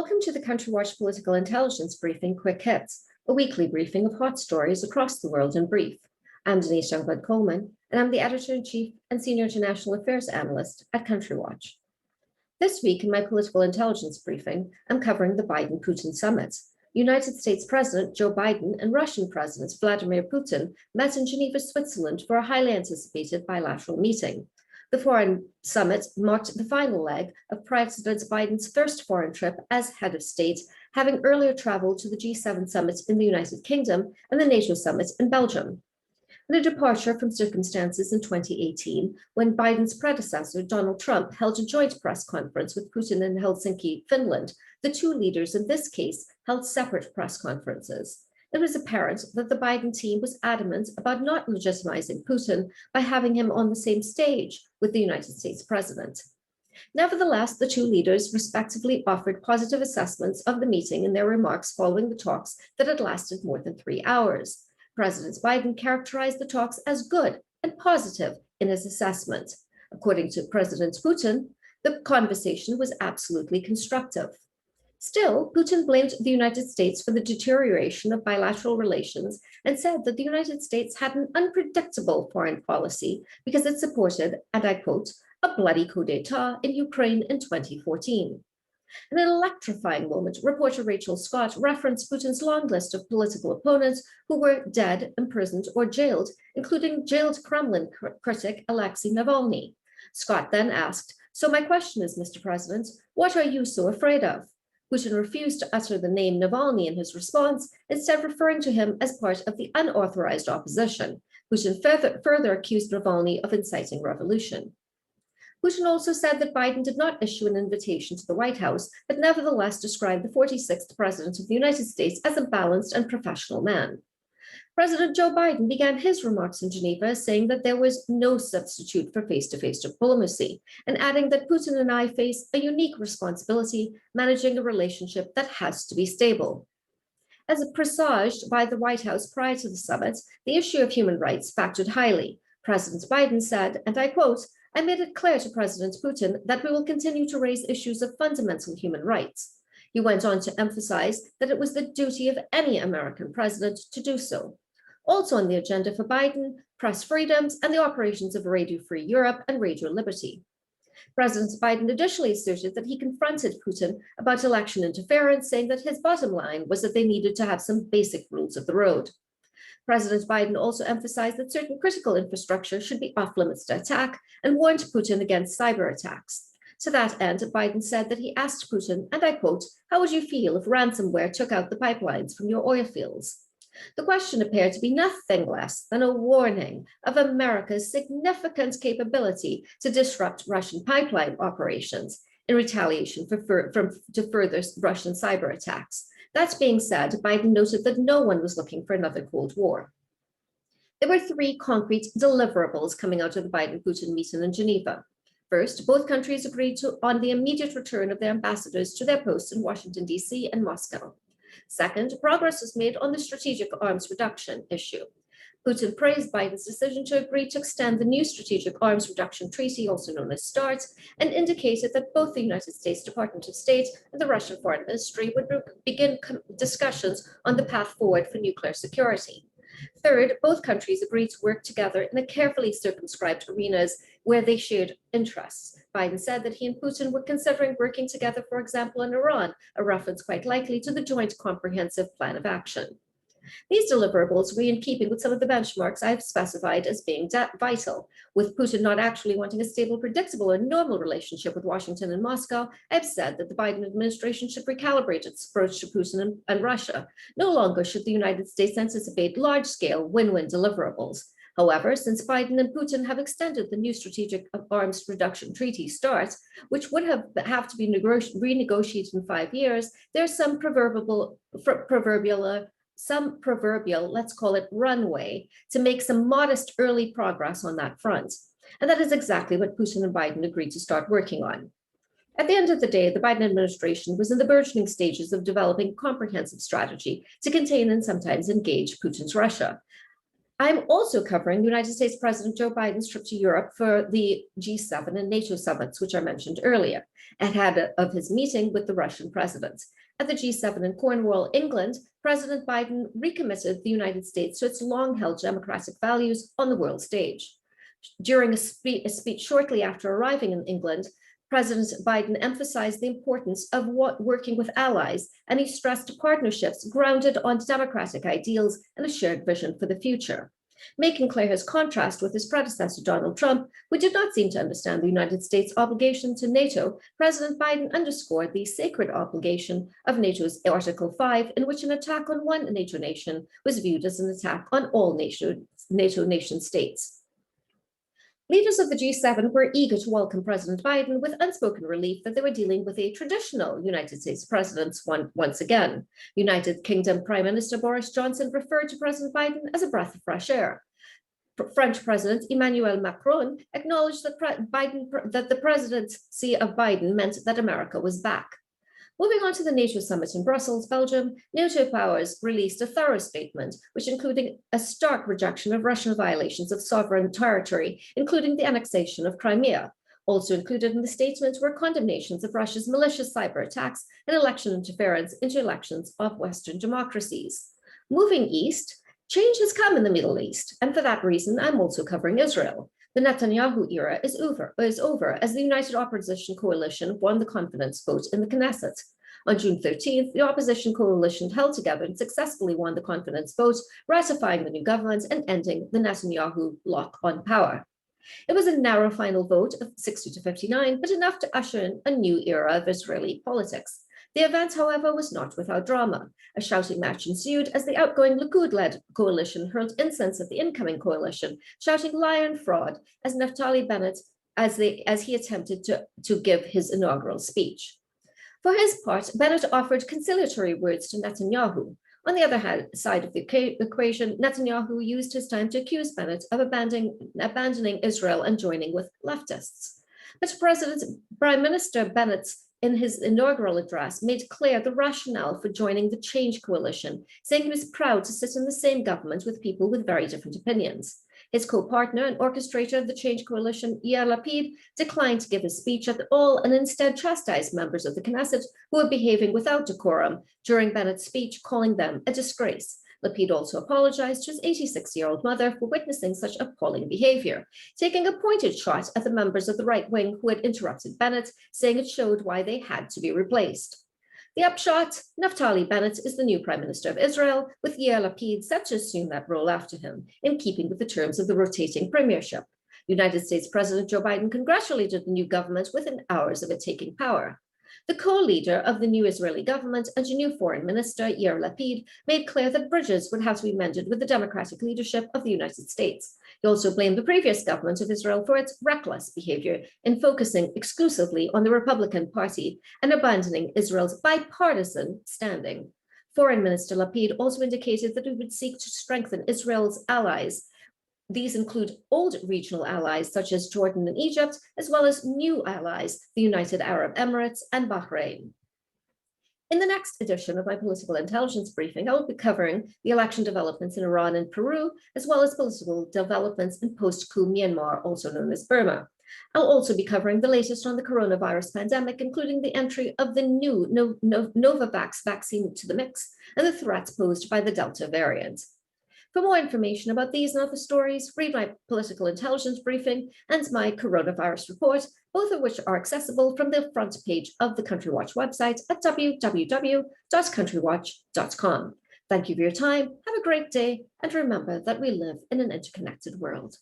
Welcome to the Country Watch Political Intelligence Briefing Quick Hits, a weekly briefing of hot stories across the world in brief. I'm Denise Youngblood Coleman, and I'm the Editor-in-Chief and Senior International Affairs Analyst at Country Watch. This week in my political intelligence briefing, I'm covering the Biden-Putin summit. United States President Joe Biden and Russian President Vladimir Putin met in Geneva, Switzerland for a highly anticipated bilateral meeting. The foreign summit marked the final leg of President Biden's first foreign trip as head of state, having earlier traveled to the G7 summit in the United Kingdom and the NATO summit in Belgium. In a departure from circumstances in 2018, when Biden's predecessor, Donald Trump, held a joint press conference with Putin in Helsinki, Finland, the two leaders in this case held separate press conferences. It was apparent that the Biden team was adamant about not legitimizing Putin by having him on the same stage with the United States president. Nevertheless, the two leaders respectively offered positive assessments of the meeting in their remarks following the talks that had lasted more than 3 hours. President Biden characterized the talks as good and positive in his assessment. According to President Putin, the conversation was absolutely constructive. Still, Putin blamed the United States for the deterioration of bilateral relations and said that the United States had an unpredictable foreign policy because it supported, and I quote, a bloody coup d'etat in Ukraine in 2014. In an electrifying moment, reporter Rachel Scott referenced Putin's long list of political opponents who were dead, imprisoned, or jailed, including jailed Kremlin critic Alexei Navalny. Scott then asked, "So my question is, Mr. President, what are you so afraid of?" Putin refused to utter the name Navalny in his response, instead referring to him as part of the unauthorized opposition. Putin further accused Navalny of inciting revolution. Putin also said that Biden did not issue an invitation to the White House, but nevertheless described the 46th president of the United States as a balanced and professional man. President Joe Biden began his remarks in Geneva saying that there was no substitute for face-to-face diplomacy, and adding that Putin and I face a unique responsibility managing a relationship that has to be stable. As presaged by the White House prior to the summit, the issue of human rights factored highly. President Biden said, and I quote, "I made it clear to President Putin that we will continue to raise issues of fundamental human rights." He went on to emphasize that it was the duty of any American president to do so. Also on the agenda for Biden, press freedoms and the operations of Radio Free Europe and Radio Liberty. President Biden additionally asserted that he confronted Putin about election interference, saying that his bottom line was that they needed to have some basic rules of the road. President Biden also emphasized that certain critical infrastructure should be off limits to attack and warned Putin against cyber attacks. To that end, Biden said that he asked Putin, and I quote, "How would you feel if ransomware took out the pipelines from your oil fields?" The question appeared to be nothing less than a warning of America's significant capability to disrupt Russian pipeline operations in retaliation to further Russian cyber attacks. That being said, Biden noted that no one was looking for another Cold War. There were 3 concrete deliverables coming out of the Biden-Putin meeting in Geneva. First, both countries agreed on the immediate return of their ambassadors to their posts in Washington, D.C. and Moscow. Second, progress was made on the strategic arms reduction issue. Putin praised Biden's decision to agree to extend the new Strategic Arms Reduction Treaty, also known as START, and indicated that both the United States Department of State and the Russian Foreign Ministry would begin discussions on the path forward for nuclear security. Third, both countries agreed to work together in a carefully circumscribed arenas where they shared interests. Biden said that he and Putin were considering working together, for example, in Iran, a reference quite likely to the Joint Comprehensive Plan of Action. These deliverables were in keeping with some of the benchmarks I've specified as being vital. With Putin not actually wanting a stable, predictable, and normal relationship with Washington and Moscow, I've said that the Biden administration should recalibrate its approach to Putin and Russia. No longer should the United States anticipate large-scale win-win deliverables. However, since Biden and Putin have extended the new Strategic Arms Reduction Treaty START, which would have to be renegotiated in 5 years, there's some proverbial, let's call it runway, to make some modest early progress on that front. And that is exactly what Putin and Biden agreed to start working on. At the end of the day, the Biden administration was in the burgeoning stages of developing a comprehensive strategy to contain and sometimes engage Putin's Russia. I'm also covering the United States President Joe Biden's trip to Europe for the G7 and NATO summits, which I mentioned earlier, ahead of his meeting with the Russian president. At the G7 in Cornwall, England, President Biden recommitted the United States to its long-held democratic values on the world stage. During a speech shortly after arriving in England, President Biden emphasized the importance of working with allies, and he stressed partnerships grounded on democratic ideals and a shared vision for the future. Making clear his contrast with his predecessor, Donald Trump, who did not seem to understand the United States' obligation to NATO, President Biden underscored the sacred obligation of NATO's Article 5, in which an attack on one NATO nation was viewed as an attack on all NATO nation states. Leaders of the G7 were eager to welcome President Biden with unspoken relief that they were dealing with a traditional United States president once again. United Kingdom Prime Minister Boris Johnson referred to President Biden as a breath of fresh air. French President Emmanuel Macron acknowledged that the presidency of Biden meant that America was back. Moving on to the NATO summit in Brussels, Belgium, NATO powers released a thorough statement, which included a stark rejection of Russian violations of sovereign territory, including the annexation of Crimea. Also included in the statement were condemnations of Russia's malicious cyber attacks and election interference into elections of Western democracies. Moving east, change has come in the Middle East, and for that reason, I'm also covering Israel. The Netanyahu era is over as the United Opposition Coalition won the confidence vote in the Knesset. On June 13th, the opposition coalition held together and successfully won the confidence vote, ratifying the new government and ending the Netanyahu bloc on power. It was a narrow final vote of 60 to 59, but enough to usher in a new era of Israeli politics. The event, however, was not without drama. A shouting match ensued as the outgoing Likud-led coalition hurled incense at the incoming coalition, shouting liar and fraud as Naftali Bennett as he attempted to give his inaugural speech. For his part, Bennett offered conciliatory words to Netanyahu. On the other side of the equation, Netanyahu used his time to accuse Bennett of abandoning Israel and joining with leftists. But Prime Minister Bennett, in his inaugural address, made clear the rationale for joining the Change Coalition, saying he was proud to sit in the same government with people with very different opinions. His co-partner and orchestrator of the Change Coalition, Yair Lapid, declined to give a speech at all and instead chastised members of the Knesset who were behaving without decorum during Bennett's speech, calling them a disgrace. Lapid also apologized to his 86-year-old mother for witnessing such appalling behavior, taking a pointed shot at the members of the right wing who had interrupted Bennett, saying it showed why they had to be replaced. The upshot, Naftali Bennett is the new Prime Minister of Israel, with Yair Lapid set to assume that role after him, in keeping with the terms of the rotating premiership. United States President Joe Biden congratulated the new government within hours of it taking power. The co-leader of the new Israeli government and new foreign minister, Yair Lapid, made clear that bridges would have to be mended with the democratic leadership of the United States. He also blamed the previous government of Israel for its reckless behavior in focusing exclusively on the Republican Party and abandoning Israel's bipartisan standing. Foreign Minister Lapid also indicated that he would seek to strengthen Israel's allies. These include old regional allies such as Jordan and Egypt, as well as new allies, the United Arab Emirates and Bahrain. In the next edition of my political intelligence briefing, I will be covering the election developments in Iran and Peru, as well as political developments in post-coup Myanmar, also known as Burma. I'll also be covering the latest on the coronavirus pandemic, including the entry of the new Novavax vaccine to the mix and the threats posed by the Delta variant. For more information about these and other stories, read my political intelligence briefing and my coronavirus report, both of which are accessible from the front page of the Country Watch website at www.countrywatch.com. Thank you for your time, have a great day, and remember that we live in an interconnected world.